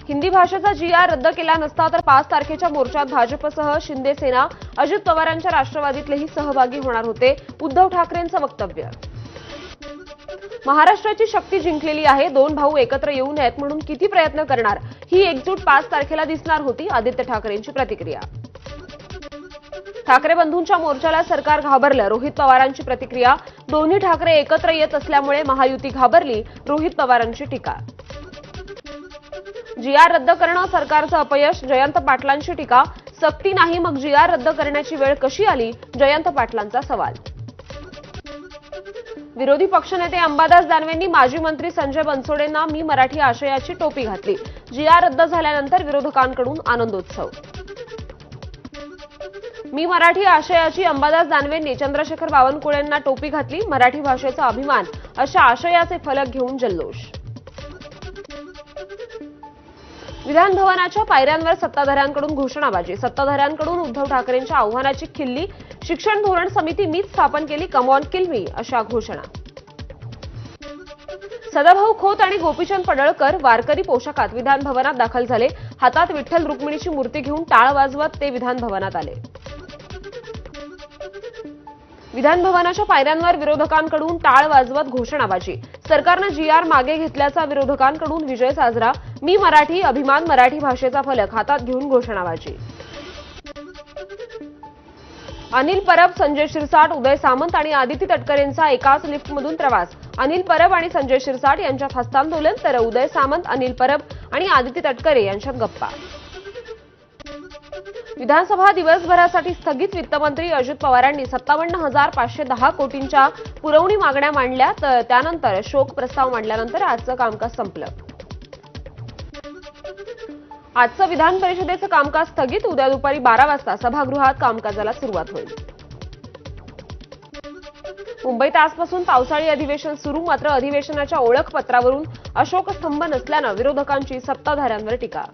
हिंदी भाषेचा GR रद्द केला नसता तर 5 तारखेच्या मोर्चात भाजपसह शिंदे सेना, अजित पवारांच्या राष्ट्रवादीतलेही सहभागी होणार होते. उद्धव ठाकरेंचं वक्तव्य. महाराष्ट्राची शक्ती जिंकलेली आहे. 2 भाऊ एकत्र येऊ नयेत म्हणून किती प्रयत्न करणार, ही एकजूट 5 तारखेला दिसणार होती. आदित्य ठाकरेंची प्रतिक्रिया. ठाकरे बंधूंच्या मोर्चाला सरकार घाबरलं. रोहित पवारांची प्रतिक्रिया. दोन्ही ठाकरे एकत्र येत असल्यामुळे महायुती घाबरली. रोहित पवारांची टीका. GR रद्द करणं सरकारचं अपयश. जयंत पाटलांची टीका. सक्ती नाही मग GR रद्द करण्याची वेळ कशी आली, जयंत पाटलांचा सवाल. विरोधी पक्षनेते अंबादास दानवेंनी माजी मंत्री संजय बनसोडेंना मी मराठी आशयाची टोपी घातली. GR रद्द झाल्यानंतर विरोधकांकडून आनंदोत्सव. मी मराठी आशयाची अंबादास दानवेंनी चंद्रशेखर बावनकुळेंना टोपी घातली. मराठी भाषेचा अभिमान अशा आशयाचे फलक घेऊन जल्लोष. विधान भवनाच्या पायऱ्यांवर सत्ताधाऱ्यांकडून घोषणाबाजी. सत्ताधाऱ्यांकडून उद्धव ठाकरेंच्या आव्हानाची खिल्ली. शिक्षण धोरण समिती मीच स्थापन केली, कम ऑन किल मी, अशा घोषणा. सदाभाऊ खोत आणि गोपीचंद पडळकर वारकरी पोशाखात विधान भवनात दाखल झाले. हातात विठ्ठल रुक्मिणीची मूर्ती घेऊन टाळ वाजवत ते विधान भवनात आले. विधान भवनाच्या पायऱ्यांवर विरोधकांकडून टाळ वाजवत घोषणाबाजी. सरकारनं GR मागे घेतल्याचा विरोधकांकडून विजय साजरा. मी मराठी अभिमान मराठी भाषेचा फलक हातात घेऊन घोषणाबाजी. अनिल परब, संजय शिरसाट, उदय सामंत आणि आदिती तटकरेंचा एकाच लिफ्टमधून प्रवास. अनिल परब आणि संजय शिरसाट यांच्यात हस्तांदोलन तर उदय सामंत, अनिल परब आणि आदिती तटकरे यांच्यात गप्पा. विधानसभा दिवसभरासाठी स्थगित. वित्तमंत्री अजित पवारांनी 57,510 कोटींच्या पुरवणी मागण्या मांडल्या. तर त्यानंतर शोक प्रस्ताव मांडल्यानंतर आजचं कामकाज संपलं. आजचं विधान परिषदेचं कामकाज स्थगित. उद्या दुपारी 12 वाजता सभागृहात कामकाजाला सुरुवात होईल. मुंबईत आजपासून पावसाळी अधिवेशन सुरू. मात्र अधिवेशनाच्या ओळखपत्रावरून अशोक स्तंभ नसल्यानं विरोधकांची सत्ताधाऱ्यांवर टीका.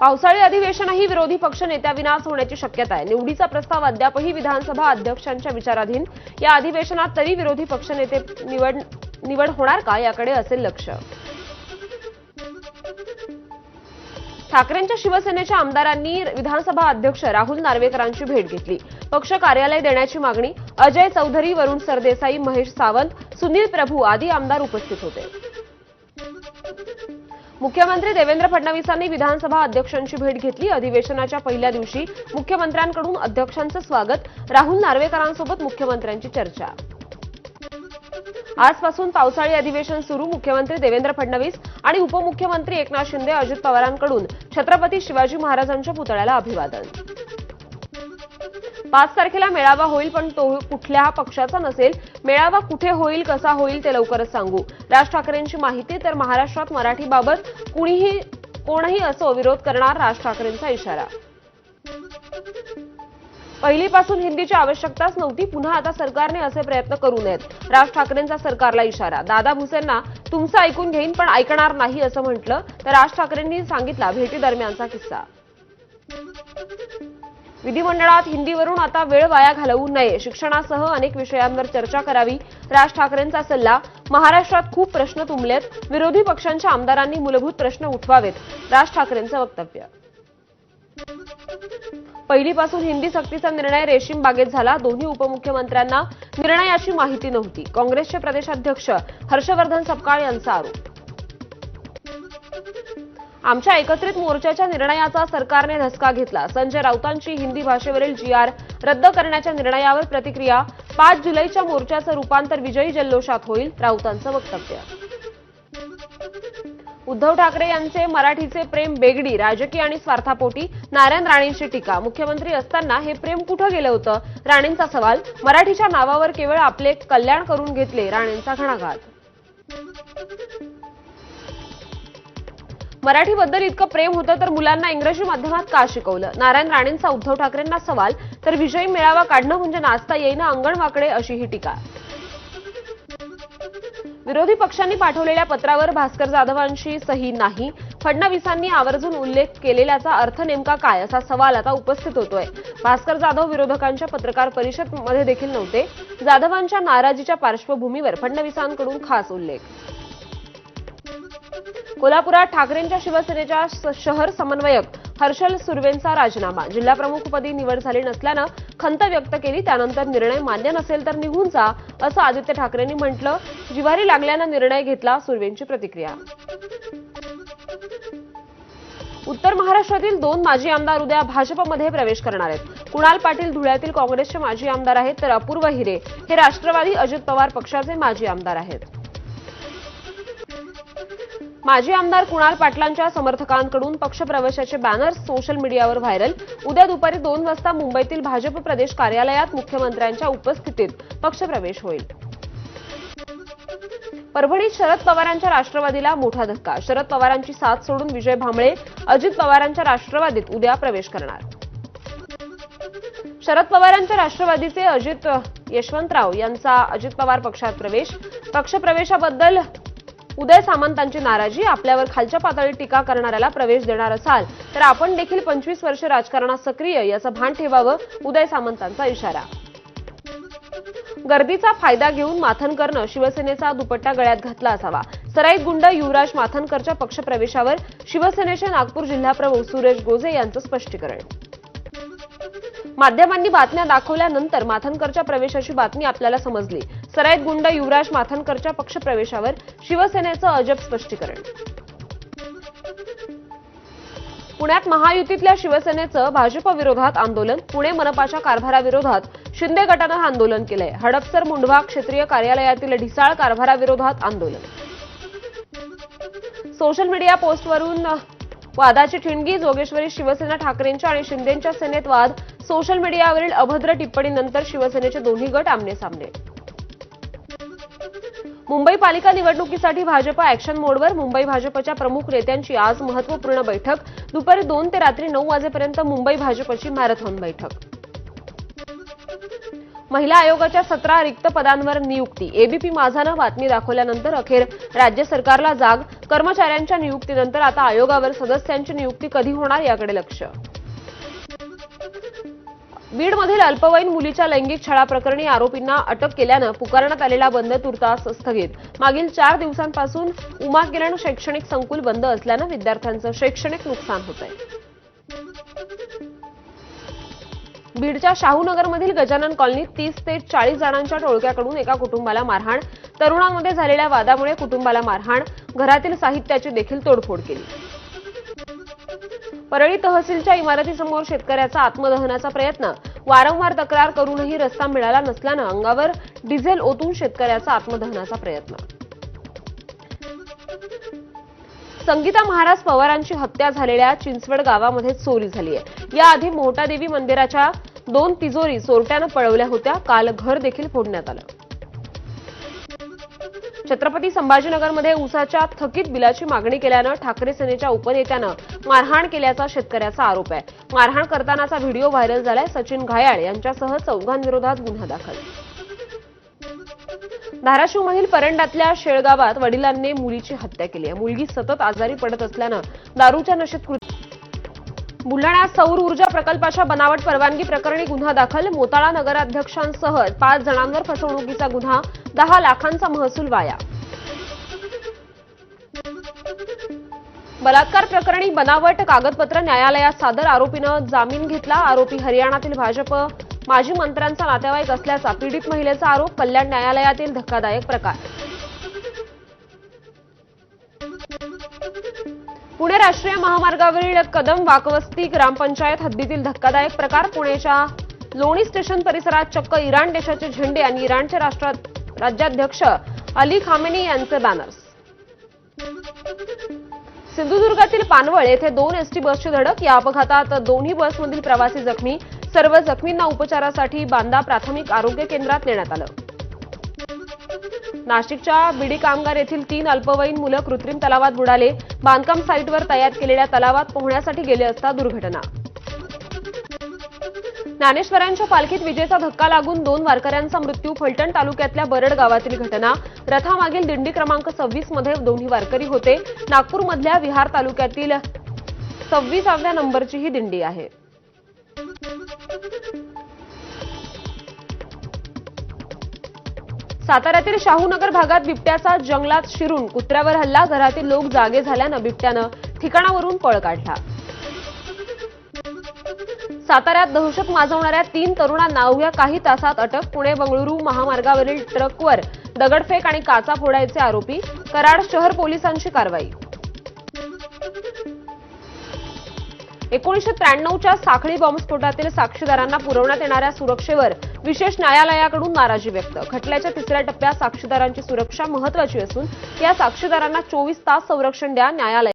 पावसाळी अधिवेशनही विरोधी पक्ष नेत्याविनाच होण्याची शक्यता आहे. निवडीचा प्रस्ताव अद्यापही विधानसभा अध्यक्षांच्या विचाराधीन. या अधिवेशनात तरी विरोधी पक्षनेते निवड होणार का, याकडे असेल लक्ष. ठाकरेंच्या शिवसेनेच्या आमदारांनी विधानसभा अध्यक्ष राहुल नार्वेकरांची भेट घेतली. पक्ष कार्यालय देण्याची मागणी. अजय चौधरी, वरुण सरदेसाई, महेश सावंत, सुनील प्रभू आदी आमदार उपस्थित होते. मुख्यमंत्री देवेंद्र फडणवीसांनी विधानसभा अध्यक्षांची भेट घेतली. अधिवेशनाच्या पहिल्या दिवशी मुख्यमंत्र्यांकडून अध्यक्षांचं स्वागत. राहुल नार्वेकरांसोबत मुख्यमंत्र्यांची चर्चा. आजपासून पावसाळी अधिवेशन सुरू. मुख्यमंत्री देवेंद्र फडणवीस आणि उपमुख्यमंत्री एकनाथ शिंदे, अजित पवारांकडून छत्रपती शिवाजी महाराजांच्या पुतळ्याला अभिवादन. 5 तारखेला मेळावा होईल, पण तो कुठल्या पक्षाचा नसेल. मेळावा कुठे होईल, कसा होईल ते लवकरच सांगू. राज ठाकरेंची माहिती. तर महाराष्ट्रात मराठीबाबत कोणीही असो विरोध करणार, राज ठाकरेंचा इशारा. पहिलीपासून हिंदीची आवश्यकताच नव्हती. पुन्हा आता सरकारने असे प्रयत्न करू नयेत. राज ठाकरेंचा सरकारला इशारा. दादा भुसेंना तुमचं ऐकून घेईन पण ऐकणार नाही असं म्हटलं. तर राज ठाकरेंनी सांगितला भेटीदरम्यानचा किस्सा. विधिमंडळात हिंदीवरून आता वेळ वाया घालवू नये. शिक्षणासह अनेक विषयांवर चर्चा करावी. राज ठाकरेंचा सल्ला. महाराष्ट्रात खूप प्रश्न तुंबलेत. विरोधी पक्षांच्या आमदारांनी मूलभूत प्रश्न उठवावेत. राज ठाकरेंचं वक्तव्य. पहिलीपासून हिंदी सक्तीचा निर्णय रेशीम बागेत झाला. दोन्ही उपमुख्यमंत्र्यांना निर्णयाची माहिती नव्हती. काँग्रेसचे प्रदेशाध्यक्ष हर्षवर्धन सपकाळ यांचा आरोप. आमच्या एकत्रित मोर्चाच्या निर्णयाचा सरकारने धसका घेतला. संजय राऊतांची हिंदी भाषेवरील GR रद्द करण्याच्या निर्णयावर प्रतिक्रिया. 5 जुलैच्या मोर्चाचं रूपांतर विजयी जल्लोषात होईल, राऊतांचं वक्तव्य. उद्धव ठाकरे यांचे मराठीचे प्रेम बेगडी. राजकीय आणि स्वार्थापोटी. नारायण राणेंची टीका. मुख्यमंत्री असताना हे प्रेम कुठं गेलं होतं, राणेंचा सवाल. मराठीच्या नावावर केवळ आपले कल्याण करून घेतले, राणेंचा घणाघात. मराठीबद्दल इतकं प्रेम होतं तर मुलांना इंग्रजी माध्यमात का शिकवलं, नारायण राणेंचा उद्धव ठाकरेंना सवाल. तर विजयी मेळावा काढणं म्हणजे नाचता येईना अंगणवाकडे, अशी ही टीका. विरोधी पक्षांनी पाठवलेल्या पत्रावर भास्कर जाधवांची सही नाही. फडणवीसांनी आवर्जून उल्लेख केलेल्याचा अर्थ नेमका काय, असा सवाल आता उपस्थित होतोय. भास्कर जाधव विरोधकांच्या पत्रकार परिषदेमध्ये देखील नव्हते. जाधवांच्या नाराजीच्या पार्श्वभूमीवर फडणवीसांकडून खास उल्लेख. कोल्हापुरात ठाकरेंच्या शिवसेनेच्या शहर समन्वयक हर्षल सुर्वेंचा राजीनामा. जिल्हाप्रमुखपदी निवड झाली नसल्यानं खंत व्यक्त केली. त्यानंतर निर्णय मान्य नसेल तर निघून जा असं आदित्य ठाकरेंनी म्हटलं. जिव्हारी लागल्यानं निर्णय घेतला, सुर्वेंची प्रतिक्रिया. उत्तर महाराष्ट्रातील 2 माजी आमदार उद्या भाजपमध्ये प्रवेश करणार आहेत. कुणाल पाटील धुळ्यातील काँग्रेसचे माजी आमदार आहेत, तर अपूर्व हिरे हे राष्ट्रवादी अजित पवार पक्षाचे माजी आमदार आहेत. माजी आमदार कुणाल पाटलांच्या समर्थकांकडून पक्षप्रवेशाचे बॅनर्स सोशल मीडियावर व्हायरल. उद्या दुपारी 2 वाजता मुंबईतील भाजप प्रदेश कार्यालयात मुख्यमंत्र्यांच्या उपस्थितीत पक्षप्रवेश होईल. परभणीत शरद पवारांच्या राष्ट्रवादीला मोठा धक्का. शरद पवारांची साथ सोडून विजय भांबळे अजित पवारांच्या राष्ट्रवादीत उद्या प्रवेश करणार. शरद पवारांच्या राष्ट्रवादीचे अजित यशवंतराव यांचा अजित पवार पक्षात प्रवेश. पक्षप्रवेशाबद्दल उदय सामंतांची नाराजी. आपल्यावर खालच्या पातळीत टीका करणाऱ्याला प्रवेश देणार असाल तर आपण देखील 25 वर्षे राजकारणात सक्रिय याचं भान ठेवावं, उदय सामंतांचा इशारा. गर्दीचा फायदा घेऊन माथनकरनं शिवसेनेचा दुपट्टा गळ्यात घातला असावा. सराईत गुंड युवराज माथनकरच्या पक्षप्रवेशावर शिवसेनेचे नागपूर जिल्हाप्रमुख सुरेश गोजे यांचं स्पष्टीकरण. माध्यमांनी बातम्या दाखवल्यानंतर माथनकरच्या प्रवेशाची बातमी आपल्याला समजली. सराईत गुंड युवराज माथनकरच्या पक्षप्रवेशावर शिवसेनेचं अजब स्पष्टीकरण. पुण्यात महायुतीतल्या शिवसेनेचं भाजप विरोधात आंदोलन. पुणे मनपाच्या कारभाराविरोधात शिंदे गटानं आंदोलन केलंय. हडपसर मुंढवा क्षेत्रीय कार्यालयातील ढिसाळ कारभाराविरोधात आंदोलन. सोशल मीडिया पोस्टवरून वादाची ठिणगी. जोगेश्वरी शिवसेना ठाकरेंच्या आणि शिंदेंच्या सेनेत वाद. सोशल मीडियावरील अभद्र टिप्पणीनंतर शिवसेनेचे दोन्ही गट आमने-सामने. मुंबई पालिका निवडणुकीसाठी भाजप ऍक्शन मोडवर. मुंबई भाजपच्या प्रमुख नेत्यांची आज महत्त्वपूर्ण बैठक. दुपारी 2 ते रात्री 9 वाजेपर्यंत मुंबई भाजपची मॅरेथॉन बैठक. महिला आयोगाच्या 17 रिक्त पदांवर नियुक्ती. एबीपी माझानं बातमी दाखवल्यानंतर अखेर राज्य सरकारला जाग. कर्मचाऱ्यांच्या नियुक्तीनंतर आता आयोगावर सदस्यांची नियुक्ती कधी होणार याकडे लक्ष. बीडमधील अल्पवयीन मुलीच्या लैंगिक छळा प्रकरणी आरोपींना अटक केल्यानं पुकारण्यात आलेला बंद तुर्तास स्थगित. मागील 4 दिवसांपासून उमा किरण शैक्षणिक संकुल बंद असल्यानं विद्यार्थ्यांचं शैक्षणिक नुकसान होत आहे. बीडच्या शाहूनगरमधील गजानन कॉलनीत 30 ते 40 जणांच्या टोळक्याकडून एका कुटुंबाला मारहाण. तरुणांमध्ये झालेल्या वादामुळे कुटुंबाला मारहाण. घरातील साहित्याची देखील तोडफोड केली. परळी तहसीलच्या इमारतीसमोर शेतकऱ्याचा आत्मदहनाचा प्रयत्न. वारंवार तक्रार करूनही रस्ता मिळाला नसल्यानं अंगावर डिझेल ओतून शेतकऱ्याचा आत्मदहनाचा प्रयत्न. संगीता महाराज पवारांची हत्या झालेल्या चिंचवड गावामध्ये चोरी झाली आहे. याआधी मोहटादेवी मंदिराच्या 2 तिजोरी चोरट्यानं पळवल्या होत्या. काल घर देखील फोडण्यात आलं. छत्रपती संभाजीनगरमध्ये ऊसाच्या थकीत बिलाची मागणी केल्यानं ठाकरे सेनेच्या उपनेत्यानं मारहाण केल्याचा शेतकऱ्याचा आरोप आहे. मारहाण करतानाचा व्हिडिओ व्हायरल झालाय. सचिन घायाळ यांच्यासह 4 विरोधात गुन्हा दाखल. धाराशिवमधील परंडातल्या शेळगावात वडिलांनी मुलीची हत्या केली आहे. मुलगी सतत आजारी पडत असल्यानं दारूच्या नशेत बुलढाण्यात सौर ऊर्जा प्रकल्पाच्या बनावट परवानगी प्रकरणी गुन्हा दाखल. मोताळा नगराध्यक्षांसह 5 जणांवर फसवणुकीचा गुन्हा. 10 लाखांचा महसूल वाया. बलात्कार प्रकरणी बनावट कागदपत्र न्यायालयात सादर. आरोपीनं जामीन घेतला. आरोपी हरियाणातील भाजप माजी मंत्र्यांचा नातेवाईक असल्याचा पीडित महिलेचा आरोप. कल्याण न्यायालयातील धक्कादायक प्रकार. पुणे राष्ट्रीय महामार्गावरील कदम वाकवस्ती ग्रामपंचायत हद्दीतील धक्कादायक प्रकार. पुण्याच्या लोणी स्टेशन परिसरात चक्क इराण देशाचे झेंडे आणि इराणचे राज्याध्यक्ष अली खामेनी यांचे बॅनर्स. सिंधुदुर्गातील पानवळ येथे 2 एसटी बसची धडक. या अपघातात दोन्ही बसमधील प्रवासी जखमी. सर्व जखमींना उपचारासाठी बांदा प्राथमिक आरोग्य केंद्रात नेण्यात आलं. नाशिकच्या बीडी कामगार येथील 3 अल्पवयीन मुलं कृत्रिम तलावात बुडाले. बांधकाम साईटवर तयार केलेल्या तलावात पोहण्यासाठी गेले असता दुर्घटना. ज्ञानेश्वरांच्या पालखीत विजेचा धक्का लागून 2 वारकऱ्यांचा मृत्यू. फलटण तालुक्यातल्या बरड गावातील घटना. रथामागील दिंडी क्रमांक 26 मध्ये दोन्ही वारकरी होते. नागपूरमधल्या विहार तालुक्यातील 26व्या नंबरची ही दिंडी आहे. साताऱ्यातील शाहूनगर भागात बिबट्याचा जंगलात शिरून कुत्र्यावर हल्ला. घरातील लोक जागे झाल्यानं बिबट्यानं ठिकाणावरून पळ काढला. साताऱ्यात दहशत माजवणाऱ्या 3 तरुणांना अवघ्या काही तासात अटक. पुणे बंगळुरू महामार्गावरील ट्रकवर दगडफेक आणि काचा फोडायचे आरोपी. कराड शहर पोलिसांची कारवाई. 1993च्या साखळी बॉम्बस्फोटातील साक्षीदारांना पुरवण्यात येणाऱ्या सुरक्षेवर विशेष न्यायालयाकडून नाराजी व्यक्त. खटल्याच्या 3ऱ्या टप्प्यात साक्षीदारांची सुरक्षा महत्त्वाची असून या साक्षीदारांना 24 तास संरक्षण द्या, न्यायालय